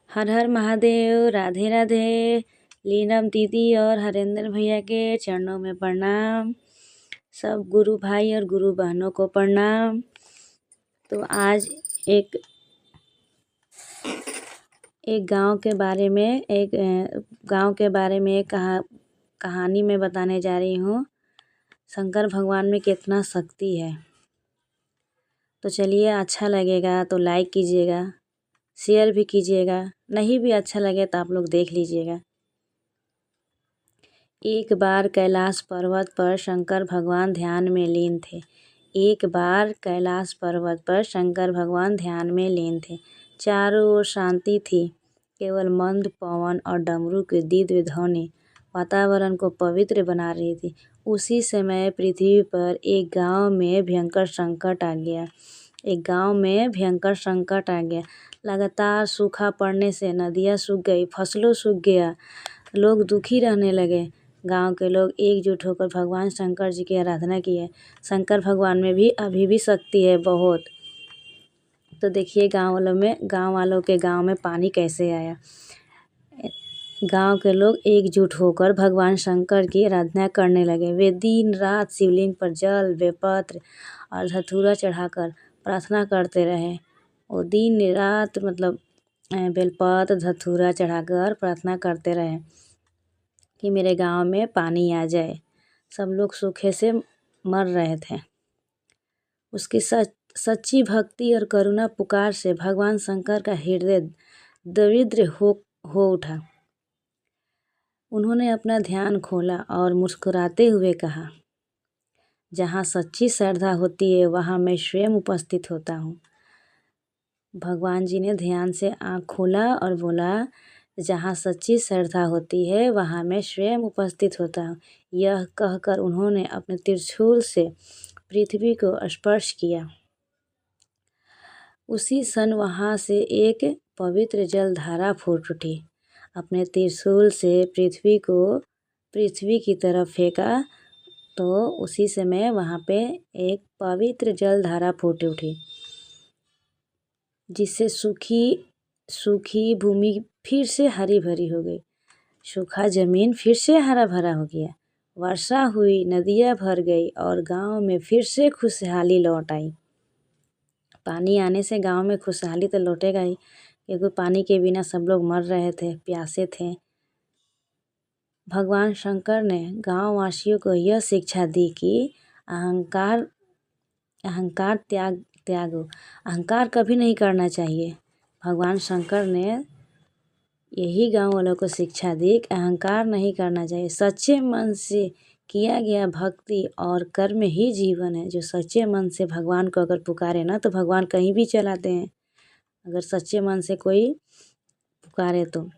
हर हर महादेव, राधे राधे। लीनम दीदी और हरेंद्र भैया के चरणों में प्रणाम। सब गुरु भाई और गुरु बहनों को प्रणाम। तो आज एक गांव के बारे में एक कहानी में बताने जा रही हूँ। शंकर भगवान में कितना शक्ति है। तो चलिए, अच्छा लगेगा तो लाइक कीजिएगा, शेयर भी कीजिएगा, नहीं भी अच्छा लगे तो आप लोग देख लीजिएगा। एक बार कैलाश पर्वत पर शंकर भगवान ध्यान में लीन थे। एक बार कैलाश पर्वत पर शंकर भगवान ध्यान में लीन थे। चारों ओर शांति थी। केवल मंद पवन और डमरू की दिव्य ध्वनि वातावरण को पवित्र बना रही थी। उसी समय पृथ्वी पर एक गांव में भयंकर संकट आ गया। लगातार सूखा पड़ने से नदियाँ सूख गई, फसलों सूख गया, लोग दुखी रहने लगे। गांव के लोग एकजुट होकर भगवान शंकर जी की आराधना किए। शंकर भगवान में भी अभी भी शक्ति है बहुत। तो देखिए, गांव वालों के गांव में पानी कैसे आया। गांव के लोग एकजुट होकर भगवान शंकर की आराधना करने लगे। वे दिन रात शिवलिंग पर जल, बेलपत्र और धतूरा चढ़ाकर प्रार्थना करते रहे। वो दिन रात बेलपत्र धतूरा चढ़ाकर प्रार्थना करते रहे कि मेरे गांव में पानी आ जाए। सब लोग सूखे से मर रहे थे। उसकी सच्ची भक्ति और करुणा पुकार से भगवान शंकर का हृदय दरिद्र हो उठा। उन्होंने अपना ध्यान खोला और मुस्कुराते हुए कहा, जहाँ सच्ची श्रद्धा होती है वहाँ मैं स्वयं उपस्थित होता हूँ। भगवान जी ने ध्यान से आँख खोला और बोला, जहाँ सच्ची श्रद्धा होती है वहाँ मैं स्वयं उपस्थित होता हूँ। यह कहकर उन्होंने अपने त्रिशूल से पृथ्वी को स्पर्श किया। उसी क्षण वहाँ से एक पवित्र जलधारा फूट उठी। अपने त्रिशूल से पृथ्वी की तरफ फेंका तो उसी समय वहाँ पे एक पवित्र जलधारा फूट उठी, जिससे सूखी भूमि फिर से हरी भरी हो गई। सूखा जमीन फिर से हरा भरा हो गया। वर्षा हुई, नदियाँ भर गई और गांव में फिर से खुशहाली लौट आई। पानी आने से गांव में खुशहाली तो लौटेगा ही, क्योंकि पानी के बिना सब लोग मर रहे थे, प्यासे थे। भगवान शंकर ने गांव वासियों को यह शिक्षा दी कि अहंकार त्यागो, अहंकार कभी नहीं करना चाहिए। भगवान शंकर ने यही गांव वालों को शिक्षा दी कि अहंकार नहीं करना चाहिए। सच्चे मन से किया गया भक्ति और कर्म ही जीवन है। जो सच्चे मन से भगवान को अगर पुकारे ना, तो भगवान कहीं भी चलाते हैं, अगर सच्चे मन से कोई पुकारे तो।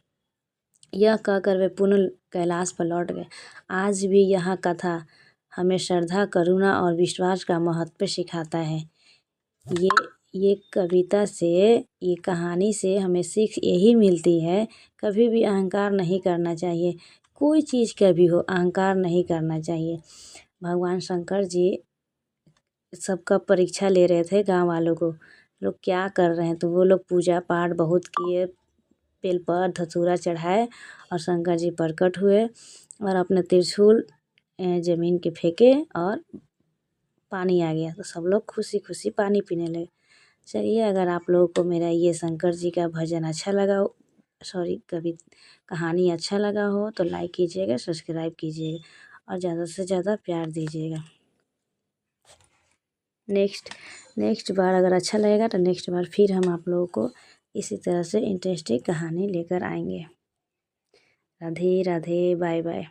यह कहकर वे पुनः कैलाश पर लौट गए। आज भी यह कथा हमें श्रद्धा, करुणा और विश्वास का महत्व सिखाता है। ये कहानी से हमें सीख यही मिलती है, कभी भी अहंकार नहीं करना चाहिए। कोई चीज़ का भी हो, अहंकार नहीं करना चाहिए। भगवान शंकर जी सबका परीक्षा ले रहे थे गांव वालों को, लोग क्या कर रहे हैं। तो वो लोग पूजा पाठ बहुत किए, बेलपत्र धतूरा चढ़ाए और शंकर जी प्रकट हुए और अपने त्रिशूल जमीन के फेंके और पानी आ गया। तो सब लोग खुशी खुशी पानी पीने लगे। चलिए, अगर आप लोगों को मेरा ये शंकर जी का भजन अच्छा लगा हो, कहानी अच्छा लगा हो, तो लाइक कीजिएगा, सब्सक्राइब कीजिएगा और ज़्यादा से ज़्यादा प्यार दीजिएगा। नेक्स्ट बार अगर अच्छा लगेगा तो नेक्स्ट बार फिर हम आप लोगों को इसी तरह से इंटरेस्टिंग कहानी लेकर आएंगे। Radhe Radhe, bye bye.